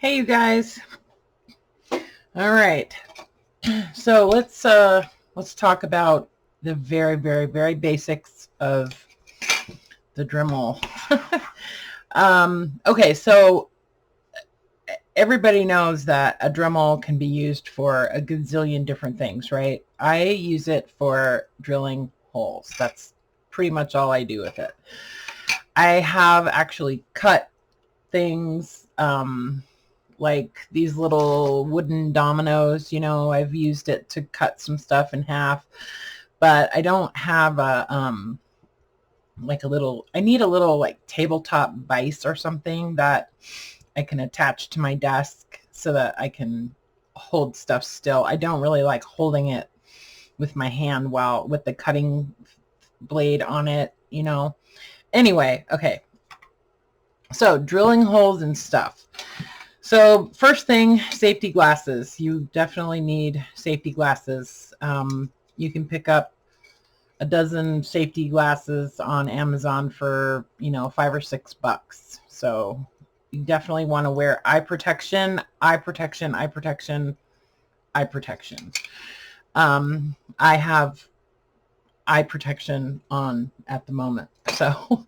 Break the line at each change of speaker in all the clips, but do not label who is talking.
Hey you guys. All right. So let's talk about the very basics of the Dremel. Okay, so everybody knows that a Dremel can be used for a gazillion different things, right? I use it for drilling holes. That's pretty much all I do with it. I have actually cut things, like these little wooden dominoes. I've used it to cut some stuff in half, but I don't have a like a little, I need a little like tabletop vise or something that I can attach to my desk so that I can hold stuff still. I don't really like holding it with my hand while with the cutting blade on it. Anyway, okay, so drilling holes and stuff. So first thing, safety glasses. You definitely need safety glasses. You can pick up a dozen safety glasses on Amazon for, $5 or $6. So you definitely want to wear eye protection, eye protection, eye protection, eye protection. I have eye protection on at the moment. So,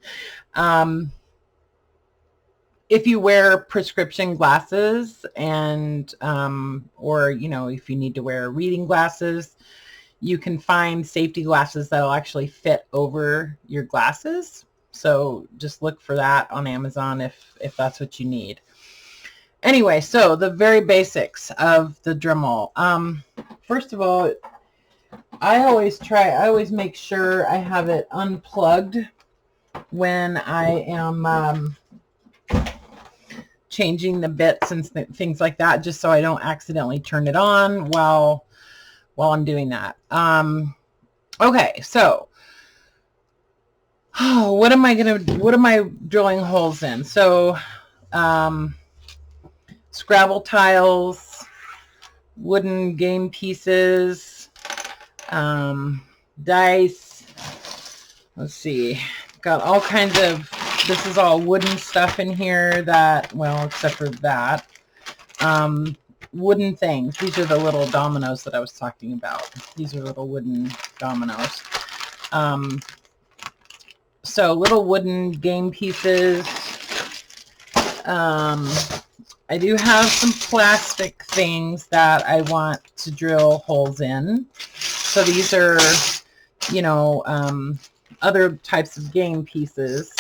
if you wear prescription glasses and or if you need to wear reading glasses, you can find safety glasses that'll actually fit over your glasses. So just look for that on Amazon if that's what you need. Anyway, so the very basics of the Dremel. First of all, I always make sure I have it unplugged when I am changing the bits and things like that, just so I don't accidentally turn it on while I'm doing that. Okay, so what am I drilling holes in? So scrabble tiles, wooden game pieces, dice. Let's see, got all kinds of, this is all wooden stuff in here that, well, except for that. Wooden things. These are the little dominoes that I was talking about. These are little wooden dominoes. So little wooden game pieces. I do have some plastic things that I want to drill holes in. So these are, other types of game pieces,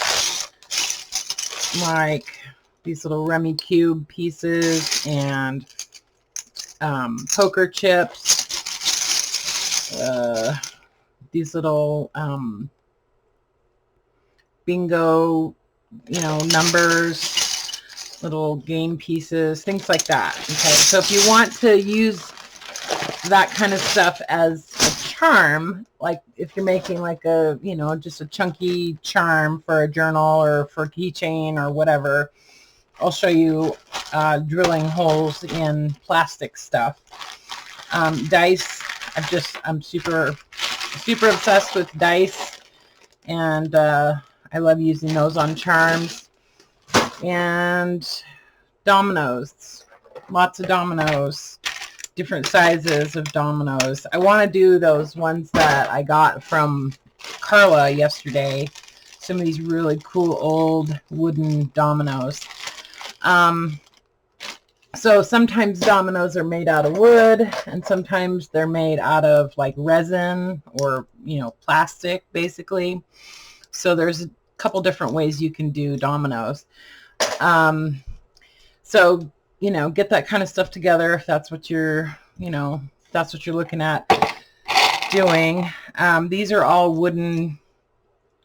like these little Rummy Cube pieces and poker chips, these little bingo, numbers, little game pieces, things like that. Okay, so if you want to use that kind of stuff as a charm, like if you're making like a, just a chunky charm for a journal or for a keychain or whatever, I'll show you drilling holes in plastic stuff. Dice, I'm super obsessed with dice, and I love using those on charms. And dominoes, lots of dominoes, different sizes of dominoes. I want to do those ones that I got from Carla yesterday, some of these really cool old wooden dominoes. So sometimes dominoes are made out of wood, and sometimes they're made out of like resin or, plastic, basically. So there's a couple different ways you can do dominoes. So, get that kind of stuff together if that's what you're, that's what you're looking at doing. These are all wooden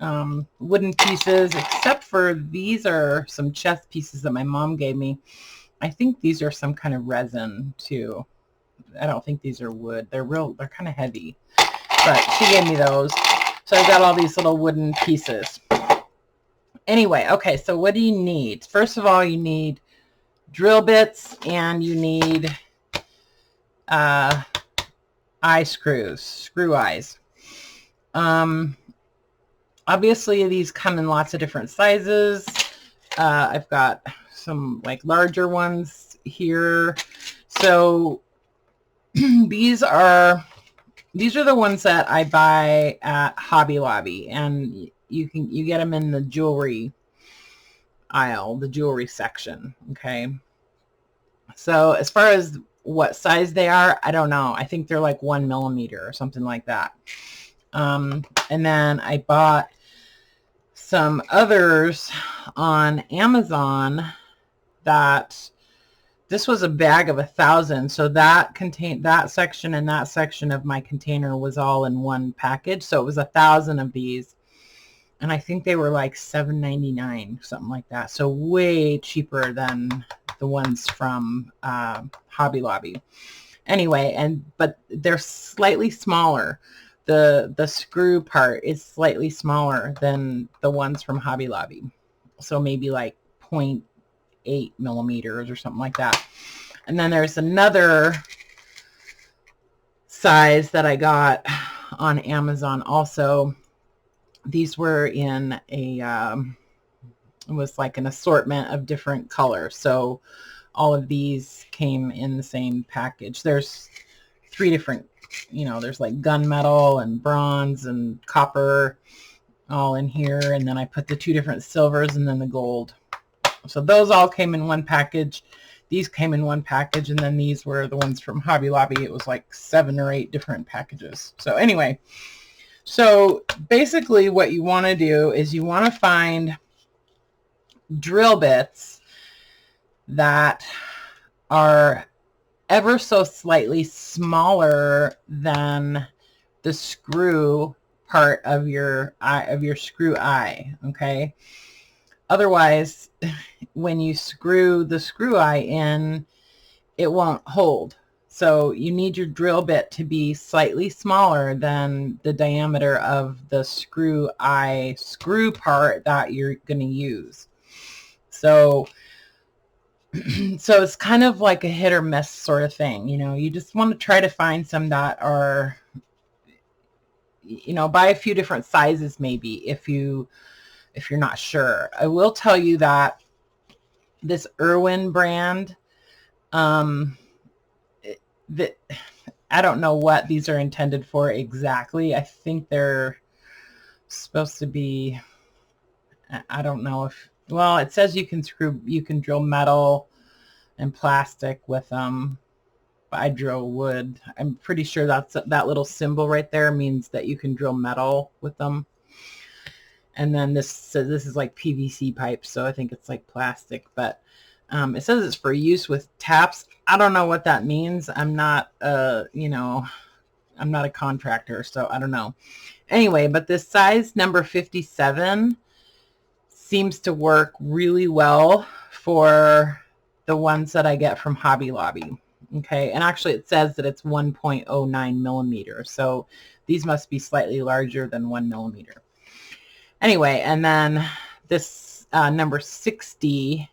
pieces, except for these are some chess pieces that my mom gave me. I think these are some kind of resin too. I don't think these are wood. They're kind of heavy, but she gave me those. So I've got all these little wooden pieces. Anyway, okay, so what do you need? First of all, you need drill bits, and you need eye screws, screw eyes. Obviously, these come in lots of different sizes. I've got some like larger ones here. So these are the ones that I buy at Hobby Lobby, and you get them in the jewelry aisle, the jewelry section. Okay. So as far as what size they are, I don't know. I think they're like 1 millimeter or something like that. And then I bought some others on Amazon that this was a bag of 1,000. So that contained that section and that section of my container was all in one package. So it was 1,000 of these. And I think they were like $7.99, something like that. So way cheaper than the ones from Hobby Lobby. Anyway, but they're slightly smaller. The screw part is slightly smaller than the ones from Hobby Lobby. So maybe like 0.8 millimeters or something like that. And then there's another size that I got on Amazon also. These were in a, it was like an assortment of different colors. So all of these came in the same package. There's 3 different, there's like gunmetal and bronze and copper all in here. And then I put the 2 different silvers and then the gold. So those all came in one package. These came in one package. And then these were the ones from Hobby Lobby. It was like 7 or 8 different packages. So anyway, so basically what you want to do is you want to find drill bits that are ever so slightly smaller than the screw part of your screw eye. Okay. Otherwise, when you screw the screw eye in, it won't hold. So you need your drill bit to be slightly smaller than the diameter of the screw eye screw part that you're going to use. So it's kind of like a hit or miss sort of thing. You just want to try to find some that are, buy a few different sizes maybe if you're not sure. I will tell you that this Irwin brand, I don't know what these are intended for exactly. I think they're supposed to be, I don't know if, well, it says you can drill metal and plastic with them. But I drill wood. I'm pretty sure that little symbol right there means that you can drill metal with them. And then this says this is like PVC pipe, so I think it's like plastic. But it says it's for use with taps. I don't know what that means. I'm not, I'm not a contractor, so I don't know. Anyway, but this size number 57 seems to work really well for the ones that I get from Hobby Lobby. Okay, and actually it says that it's 1.09 millimeters. So these must be slightly larger than 1 millimeter. Anyway, and then this number 60.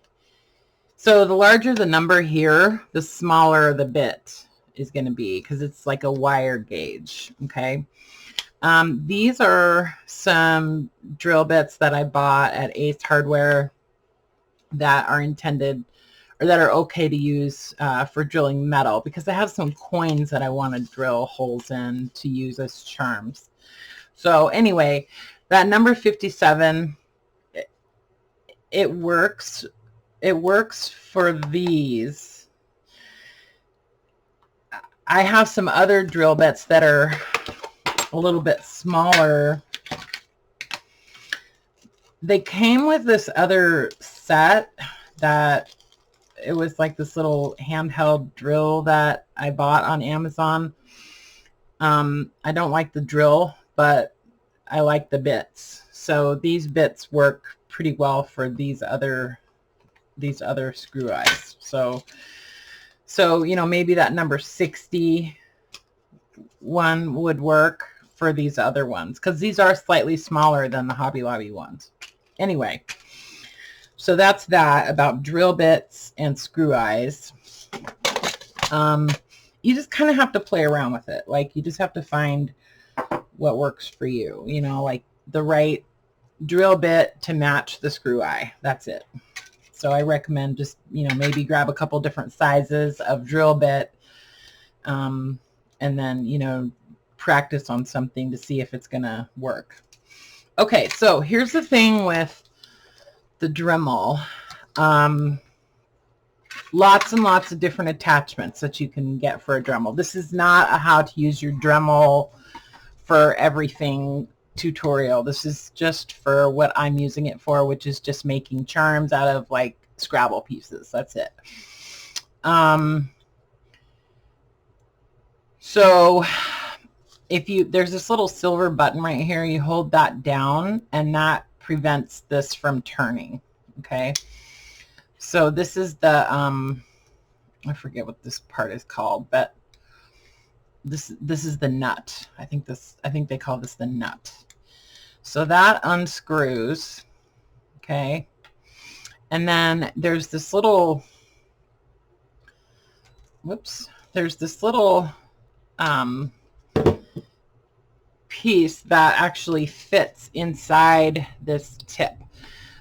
So the larger the number here, the smaller the bit is going to be because it's like a wire gauge. Okay. These are some drill bits that I bought at Ace Hardware that are intended or that are okay to use for drilling metal because I have some coins that I want to drill holes in to use as charms. So anyway, that number 57, it works. It works for these. I have some other drill bits that are a little bit smaller. They came with this other set that it was like this little handheld drill that I bought on Amazon. I don't like the drill, but I like the bits. So these bits work pretty well for these other screw eyes. So maybe that number 60 one would work for these other ones because these are slightly smaller than the Hobby Lobby ones. Anyway, so that's that about drill bits and screw eyes. You just kind of have to play around with it. Like you just have to find what works for you, like the right drill bit to match the screw eye. That's it. So I recommend just, maybe grab a couple different sizes of drill bit, and then, practice on something to see if it's going to work. Okay, so here's the thing with the Dremel. Lots and lots of different attachments that you can get for a Dremel. This is not a how to use your Dremel for everything tutorial. This is just for what I'm using it for, which is just making charms out of like Scrabble pieces. That's it. So there's this little silver button right here, you hold that down and that prevents this from turning. Okay. So this is the, I forget what this part is called, but this is the nut. I think they call this the nut. So that unscrews. Okay. And then there's this little, there's this little, piece that actually fits inside this tip.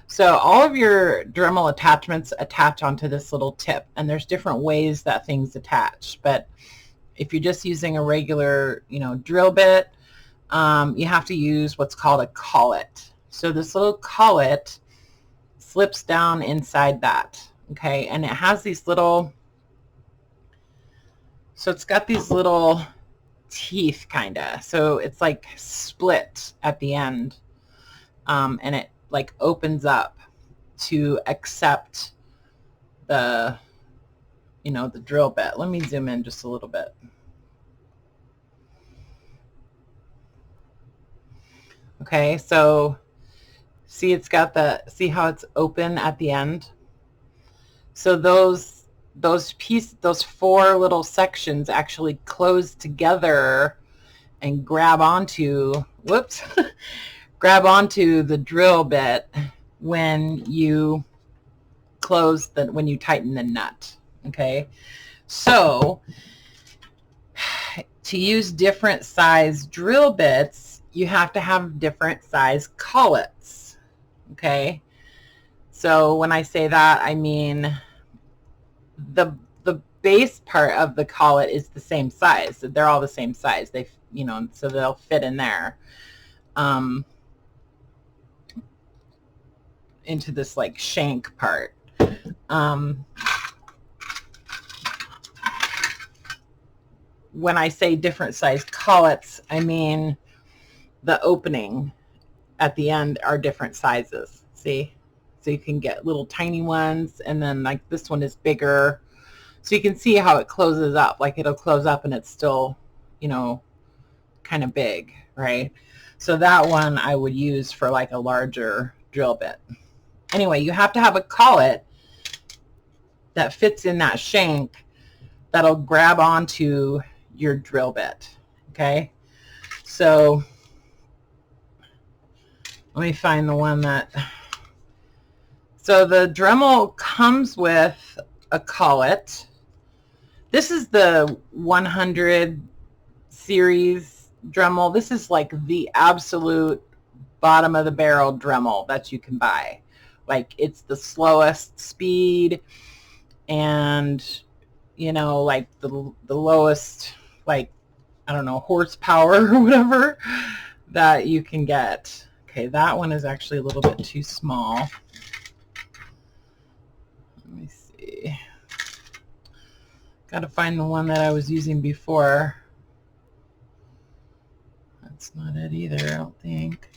So all of your Dremel attachments attach onto this little tip, and there's different ways that things attach. But if you're just using a regular, drill bit, you have to use what's called a collet. So this little collet slips down inside that. Okay, and it has these little, so it's got these little teeth kind of, so it's like split at the end, and it like opens up to accept the the drill bit. Let me zoom in just a little bit. Okay, so see, it's got see how it's open at the end? So those four little sections actually close together and grab onto, grab onto the drill bit when you when you tighten the nut. Okay, so to use different size drill bits, you have to have different size collets. Okay, so when I say that, I mean the base part of the collet is the same size. So they're all the same size. They, so they'll fit in there, into this like shank part. When I say different size collets, I mean the opening at the end are different sizes. See? So you can get little tiny ones, and then like this one is bigger. So you can see how it closes up. Like it'll close up and it's still, kind of big, right? So that one I would use for like a larger drill bit. Anyway, you have to have a collet that fits in that shank that'll grab onto your drill bit. Okay, so let me find the one that, so the Dremel comes with a collet. This is the 100 series Dremel. This is like the absolute bottom of the barrel Dremel that you can buy. Like it's the slowest speed, and like the lowest, like, I don't know, horsepower or whatever that you can get. Okay, that one is actually a little bit too small. Let me see. Got to find the one that I was using before. That's not it either, I don't think.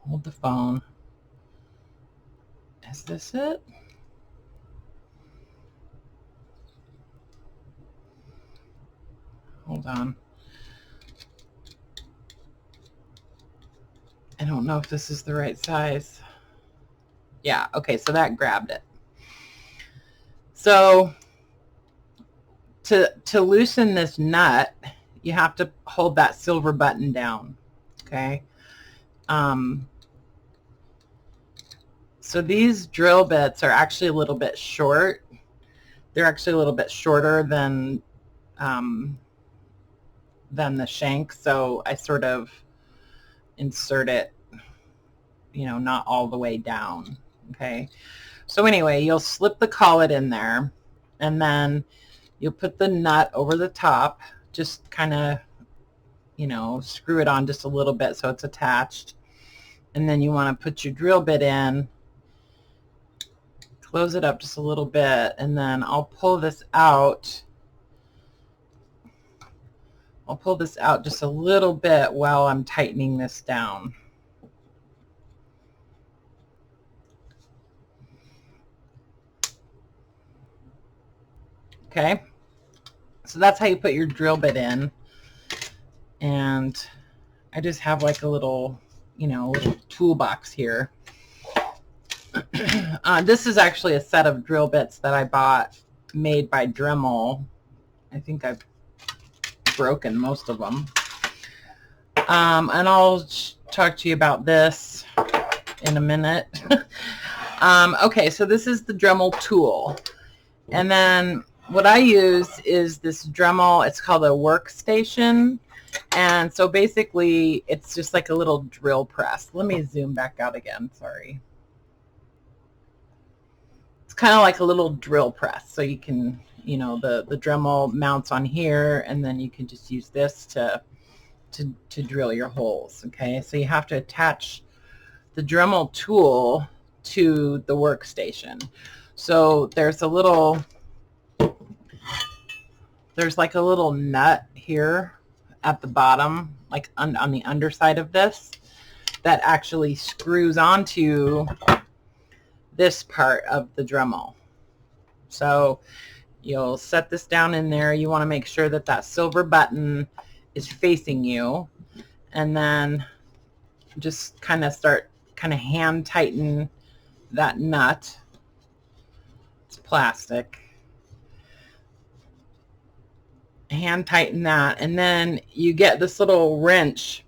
Hold the phone. Is this it? Hold on. I don't know if this is the right size. Yeah, okay, so that grabbed it. So to loosen this nut, you have to hold that silver button down. Okay. So these drill bits are actually a little bit short. They're actually a little bit shorter than the shank. So I sort of insert it you know, not all the way down. Okay. So anyway, you'll slip the collet in there, and then you'll put the nut over the top, just kind of, you know, screw it on just a little bit so it's attached. And then you want to put your drill bit in, close it up just a little bit, and then I'll pull this out. I'll pull this out just a little bit while I'm tightening this down. Okay, so that's how you put your drill bit in. And I just have like a little, you know, little toolbox here. This is actually a set of drill bits that I bought made by Dremel. I think I've broken most of them. And I'll talk to you about this in a minute. Okay, so this is the Dremel tool. And then what I use is this Dremel, it's called a workstation. And so basically it's just like a little drill press. Let me zoom back out again, sorry. It's kind of like a little drill press. So you can, you know, the Dremel mounts on here, and then you can just use this to drill your holes. Okay, so you have to attach the Dremel tool to the workstation. So there's like a little nut here at the bottom, like on the underside of this, that actually screws onto this part of the Dremel. So you'll set this down in there. You want to make sure that that silver button is facing you, and then just kind of hand tighten that nut. It's plastic. Hand tighten that, and then you get this little wrench.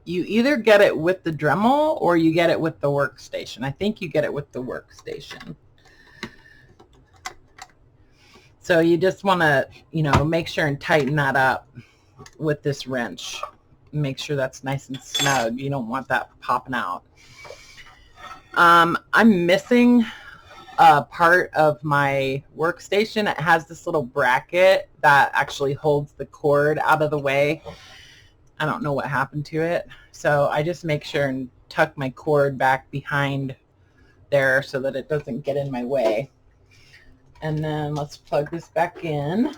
You either get it with the Dremel or you get it with the workstation. I think you get it with the workstation. So you just want to, you know, make sure and tighten that up with this wrench. Make sure that's nice and snug. You don't want that popping out. I'm missing a part of my workstation. It has this little bracket that actually holds the cord out of the way. I don't know what happened to it. So I just make sure and tuck my cord back behind there so that it doesn't get in my way. And then let's plug this back in.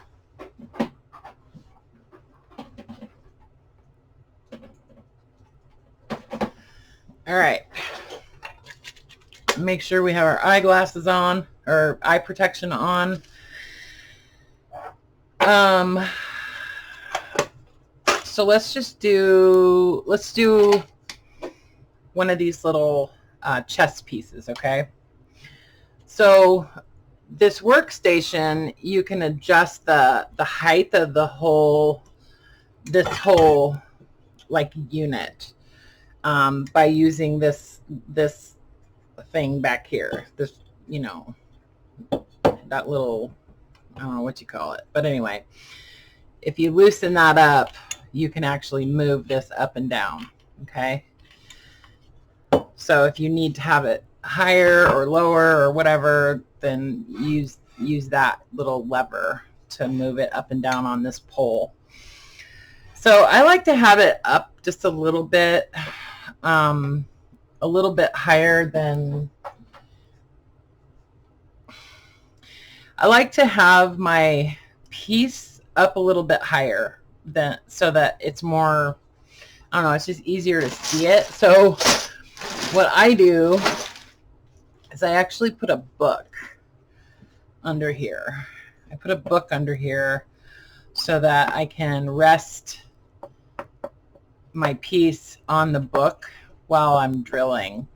All right. Make sure we have our eyeglasses on, or eye protection on. So let's do one of these little chess pieces, okay? So this workstation, you can adjust the height of this whole like unit by using this thing back here. This, you know, that little, I don't know what you call it, but anyway, if you loosen that up, you can actually move this up and down. Okay, so if you need to have it higher or lower or whatever, then use that little lever to move it up and down on this pole. So I like to have it up just a little bit higher than, I like to have my piece up a little bit higher than, so that it's more, I don't know, it's just easier to see it. So what I do is I actually put a book under here. I put a book under here so that I can rest my piece on the book while I'm drilling.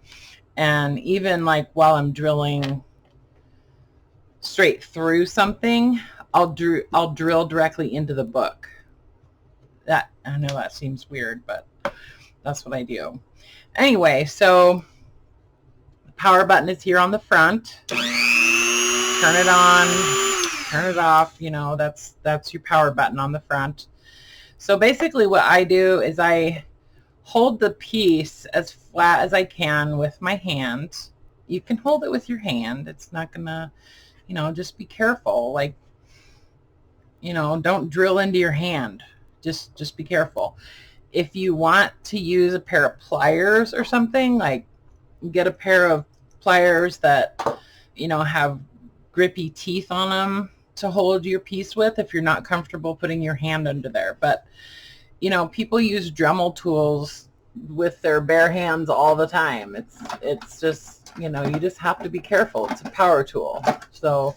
And even like while I'm drilling straight through something, I'll drill directly into the book. That, I know that seems weird, but that's what I do. Anyway, so the power button is here on the front. Turn it on, turn it off, you know, that's your power button on the front. So basically what I do is I hold the piece as flat as I can with my hand. You can hold it with your hand. It's not gonna, you know, just be careful. Like, you know, don't drill into your hand. Just be careful. If you want to use a pair of pliers or something, like get a pair of pliers that, you know, have grippy teeth on them to hold your piece with if you're not comfortable putting your hand under there. But, you know, people use Dremel tools with their bare hands all the time. It's just, you know, you just have to be careful. It's a power tool. So,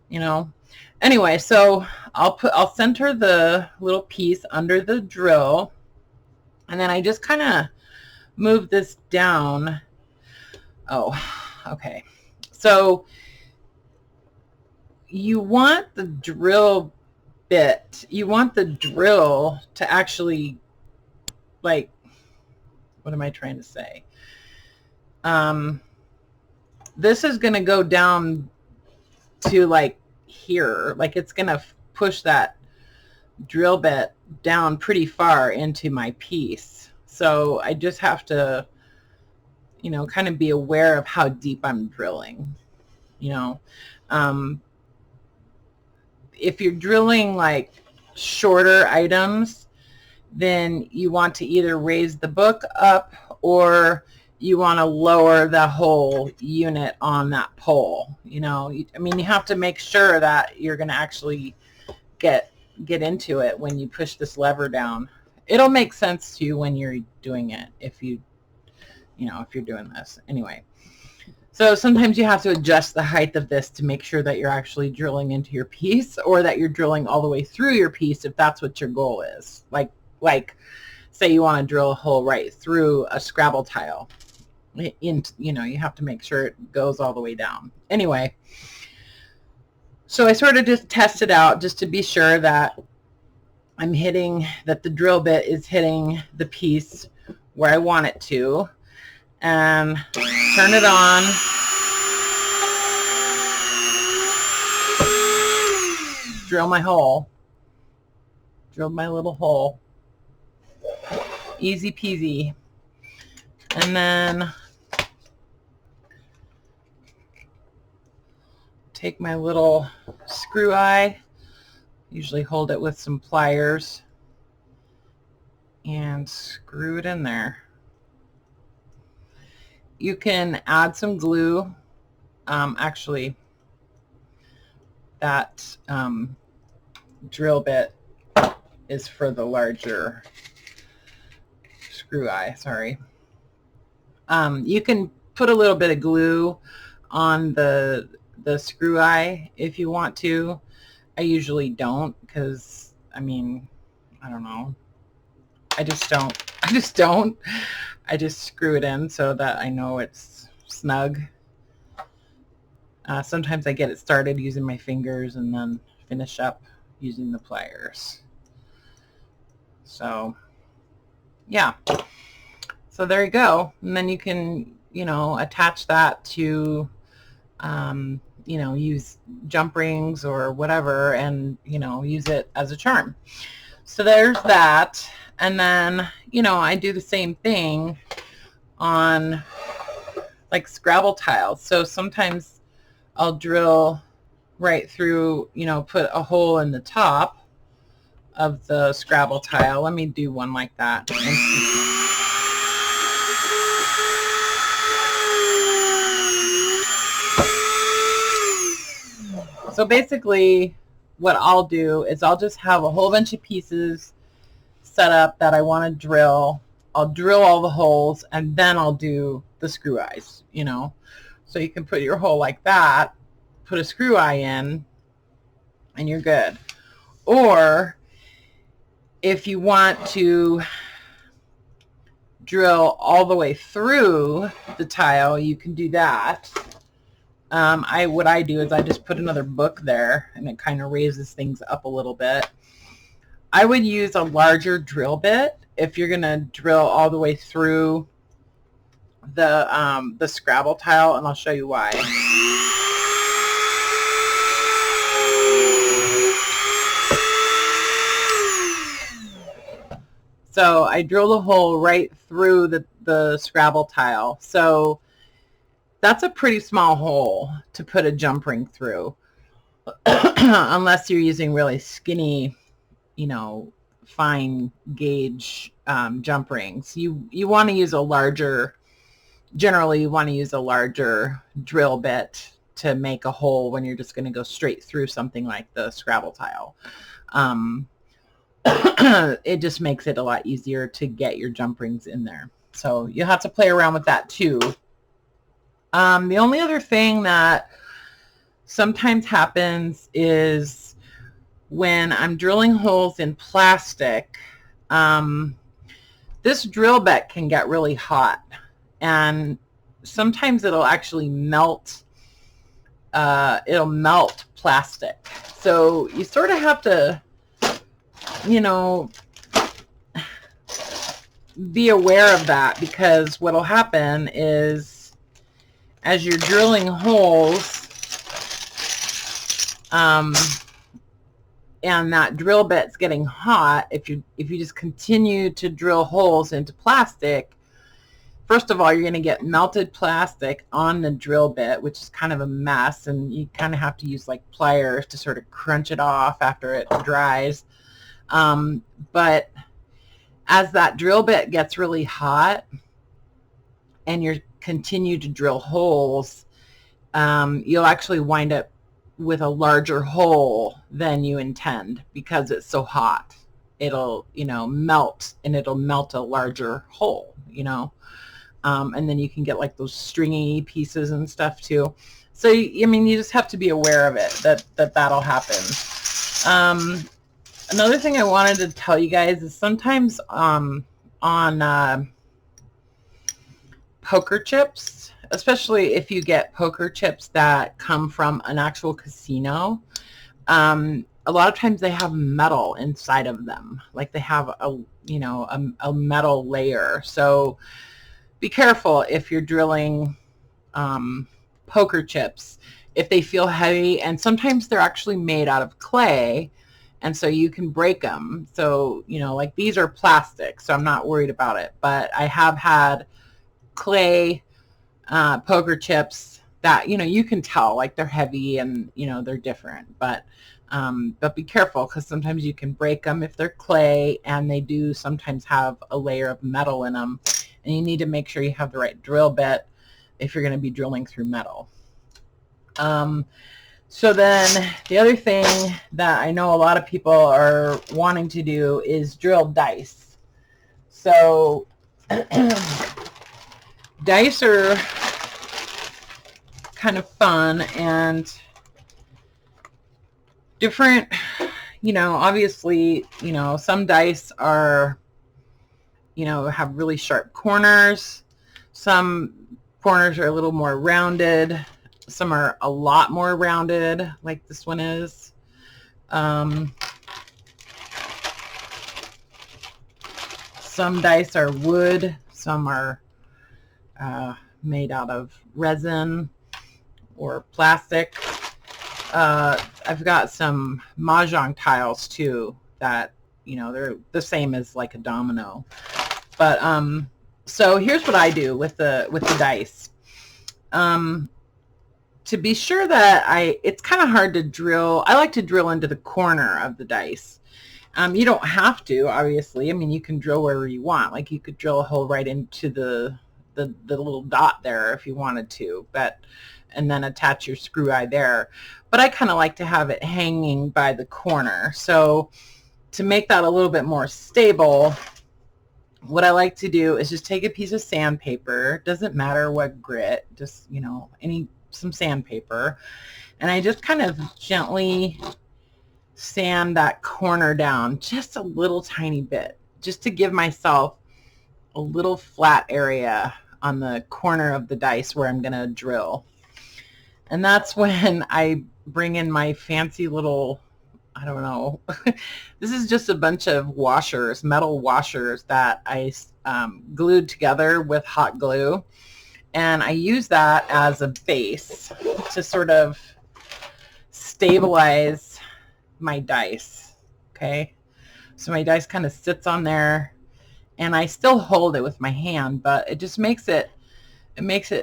you know, anyway, so I'll center the little piece under the drill, and then I just kind of move this down. Oh, okay. So you want the drill bit, you want the drill to actually, like, what am I trying to say? This is going to go down to like here, like it's going to push that drill bit down pretty far into my piece. So I just have to, you know, kind of be aware of how deep I'm drilling, you know. If you're drilling like shorter items, then you want to either raise the book up or you want to lower the whole unit on that pole. You know, I mean, you have to make sure that you're going to actually get into it when you push this lever down. It'll make sense to you when you're doing it, if you know, if you're doing this. Anyway, so sometimes you have to adjust the height of this to make sure that you're actually drilling into your piece, or that you're drilling all the way through your piece if that's what your goal is. Like say you want to drill a hole right through a Scrabble tile. You know, you have to make sure it goes all the way down. Anyway, so I sort of just test it out just to be sure that I'm hitting, that the drill bit is hitting the piece where I want it to, and turn it on. Drill my hole. Drilled my little hole. Easy peasy. And then take my little screw eye, usually hold it with some pliers, and screw it in there. You can add some glue. Actually, that drill bit is for the larger screw eye, sorry. You can put a little bit of glue on the screw eye if you want to. I usually don't, because, I mean, I don't know. I just don't. I just screw it in so that I know it's snug. Sometimes I get it started using my fingers and then finish up using the pliers. So, yeah. So there you go. And then you can, you know, attach that to, you know, use jump rings or whatever, and, you know, use it as a charm. So there's that. And then, you know, I do the same thing on like Scrabble tiles. So sometimes I'll drill right through, you know, put a hole in the top of the Scrabble tile. Let me do one like that. So basically what I'll do is I'll just have a whole bunch of pieces set up that I want to drill. I'll drill all the holes, and then I'll do the screw eyes, you know. So you can put your hole like that, put a screw eye in, and you're good. Or if you want to drill all the way through the tile, you can do that. What I do is I just put another book there, and it kind of raises things up a little bit. I would use a larger drill bit if you're going to drill all the way through the Scrabble tile, and I'll show you why. So So I drilled a hole right through the Scrabble tile. So that's a pretty small hole to put a jump ring through, unless you're using really skinny, you know, fine gauge jump rings. You want to use a larger, generally you want to use a larger drill bit to make a hole when you're just going to go straight through something like the Scrabble tile. It just makes it a lot easier to get your jump rings in there. So you'll have to play around with that too. The only other thing that sometimes happens is when I'm drilling holes in plastic, this drill bit can get really hot, and sometimes it'll actually melt. It'll melt plastic. So you sort of have to, you know, be aware of that, because what'll happen is as you're drilling holes, and that drill bit's getting hot, if you just continue to drill holes into plastic, first of all, you're going to get melted plastic on the drill bit, which is kind of a mess, and you kind of have to use like pliers to sort of crunch it off after it dries. But as that drill bit gets really hot and you continue to drill holes, you'll actually wind up with a larger hole than you intend, because it's so hot. It'll, you know, melt, and it'll melt a larger hole, you know. And then you can get like those stringy pieces and stuff too. So, I mean, you just have to be aware of it, that'll happen. Another thing I wanted to tell you guys is sometimes on poker chips, especially if you get poker chips that come from an actual casino, a lot of times they have metal inside of them. Like they have a, you know, a metal layer. So be careful if you're drilling poker chips, if they feel heavy, and sometimes they're actually made out of clay, and so you can break them. So, you know, like these are plastic, so I'm not worried about it, but I have had clay poker chips that, you know, you can tell like they're heavy and, you know, they're different, but be careful, because sometimes you can break them if they're clay, and they do sometimes have a layer of metal in them, and you need to make sure you have the right drill bit if you're going to be drilling through metal. So then the other thing that I know a lot of people are wanting to do is drill dice. So dice are kind of fun and different, you know. Obviously, you know, some dice are, you know, have really sharp corners. Some corners are a little more rounded. Some are a lot more rounded, like this one is. Some dice are wood. Some are made out of resin or plastic. I've got some mahjong tiles too that, you know, they're the same as like a domino. But so here's what I do with the dice. To be sure that it's kind of hard to drill. I like to drill into the corner of the dice. You don't have to, obviously. I mean, you can drill wherever you want. Like you could drill a hole right into the little dot there if you wanted to, but, and then attach your screw eye there. But I kind of like to have it hanging by the corner. So to make that a little bit more stable, what I like to do is just take a piece of sandpaper. Doesn't matter what grit, just, you know, some sandpaper, and I just kind of gently sand that corner down just a little tiny bit, just to give myself a little flat area on the corner of the dice where I'm going to drill. And that's when I bring in my fancy little, I don't know, this is just a bunch of washers, metal washers that I glued together with hot glue. And I use that as a base to sort of stabilize my dice. Okay, so my dice kind of sits on there, and I still hold it with my hand, but it just makes it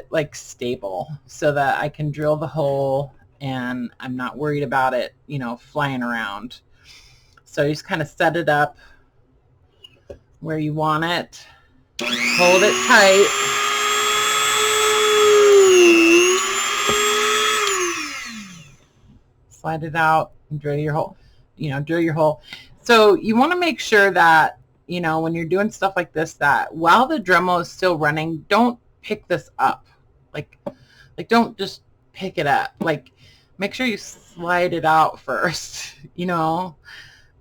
like stable so that I can drill the hole and I'm not worried about it, you know, flying around. So you just kind of set it up where you want it. Hold it tight. Slide it out and drill your hole. You know, drill your hole. So you want to make sure that, you know, when you're doing stuff like this, that while the Dremel is still running, don't pick this up. Like don't just pick it up. Like, make sure you slide it out first, you know.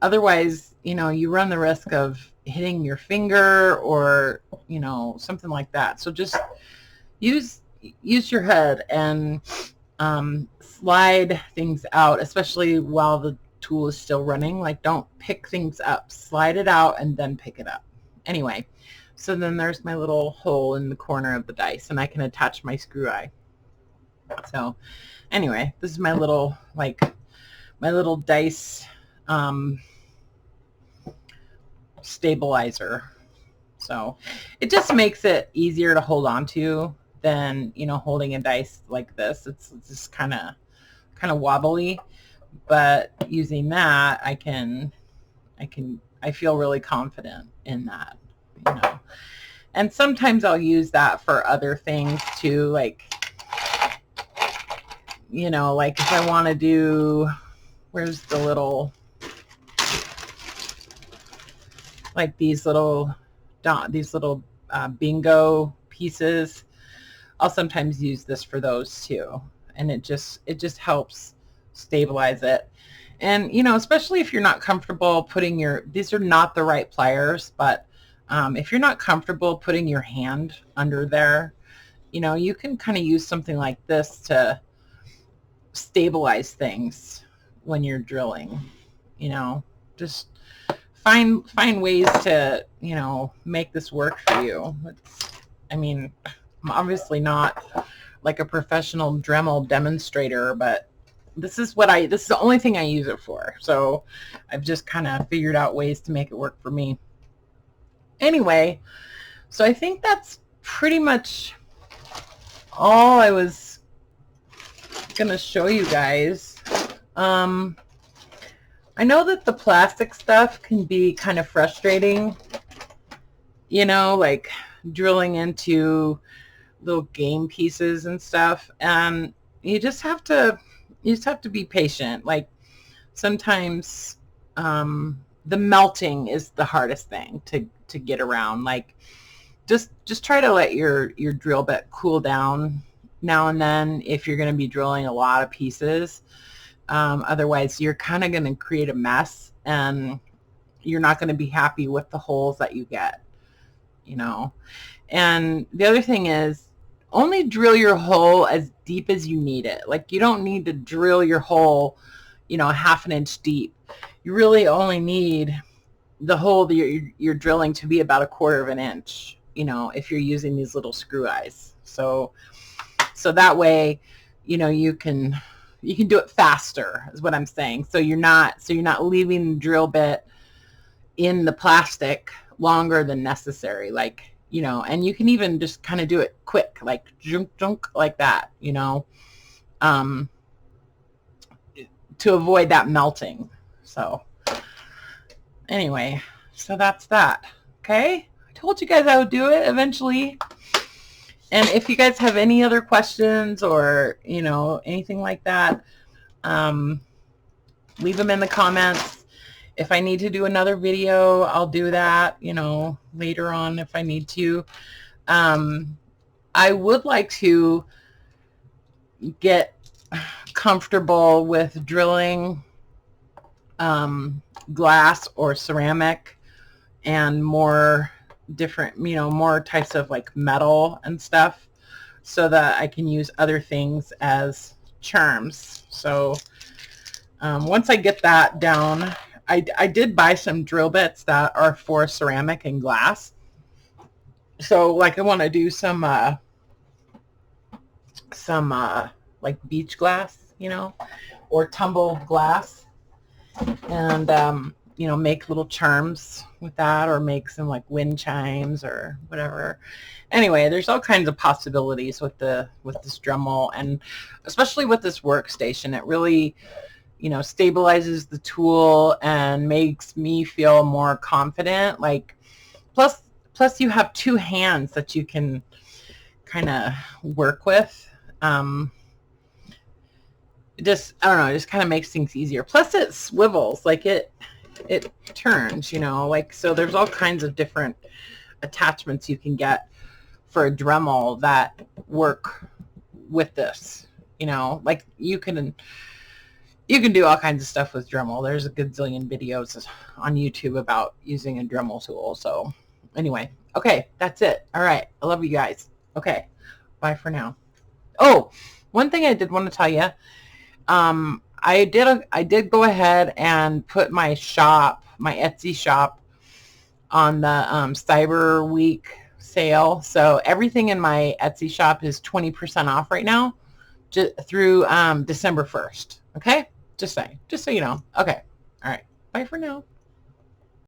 Otherwise, you know, you run the risk of hitting your finger or, you know, something like that. So just use your head and slide things out, especially while the tool is still running. Like, don't pick things up. Slide it out and then pick it up. Anyway, so then there's my little hole in the corner of the dice, and I can attach my screw eye. So anyway, this is my little, like, my little dice stabilizer. So it just makes it easier to hold on to than, you know, holding a dice like this. It's just kind of wobbly, but using that, I feel really confident in that, you know. And sometimes I'll use that for other things too, like, you know, like if I want to do, where's the little, like these little bingo pieces, I'll sometimes use this for those too. And it just helps stabilize it. And, you know, especially if you're not comfortable putting these are not the right pliers, but if you're not comfortable putting your hand under there, you know, you can kind of use something like this to stabilize things when you're drilling. You know, just find ways to, you know, make this work for you. I mean, I'm obviously not like a professional Dremel demonstrator, but this is the only thing I use it for. So I've just kind of figured out ways to make it work for me. Anyway, so I think that's pretty much all I was going to show you guys. I know that the plastic stuff can be kind of frustrating, you know, like drilling into little game pieces and stuff. And you just have to be patient. Like, sometimes the melting is the hardest thing to get around. Like, just try to let your drill bit cool down now and then if you're going to be drilling a lot of pieces. Otherwise, you're kind of going to create a mess, and you're not going to be happy with the holes that you get, you know. And the other thing is, only drill your hole as deep as you need it. Like, you don't need to drill your hole, you know, 1/2 inch deep. You really only need the hole that you're drilling to be about 1/4 inch, you know, if you're using these little screw eyes. So that way, you know, you can do it faster, is what I'm saying. So you're not leaving the drill bit in the plastic longer than necessary. Like, you know, and you can even just kind of do it quick, like junk junk, like that, you know, to avoid that melting. So anyway, so that's that. Okay, I told you guys I would do it eventually. And if you guys have any other questions or, you know, anything like that, leave them in the comments. If I need to do another video, I'll do that, you know, later on if I need to. I would like to get comfortable with drilling glass or ceramic and more different, you know, more types of like metal and stuff, so that I can use other things as charms. So once I get that down, I did buy some drill bits that are for ceramic and glass. So like I want to do some like beach glass, you know, or tumble glass. And you know, make little charms with that, or make some like wind chimes or whatever. Anyway, there's all kinds of possibilities with this Dremel, and especially with this workstation. It really, you know, stabilizes the tool and makes me feel more confident. Like, plus you have two hands that you can kind of work with. It just, I don't know, it just kind of makes things easier. Plus it swivels, like it turns, you know, like, so there's all kinds of different attachments you can get for a Dremel that work with this, you know, like you can do all kinds of stuff with Dremel. There's a gazillion videos on YouTube about using a Dremel tool. So anyway, okay, that's it. All right, I love you guys. Okay, bye for now. Oh, one thing I did want to tell you, I did go ahead and put my shop, my Etsy shop, on the Cyber Week sale. So everything in my Etsy shop is 20% off right now, through December 1st. Okay, just so you know. Okay, all right, bye for now.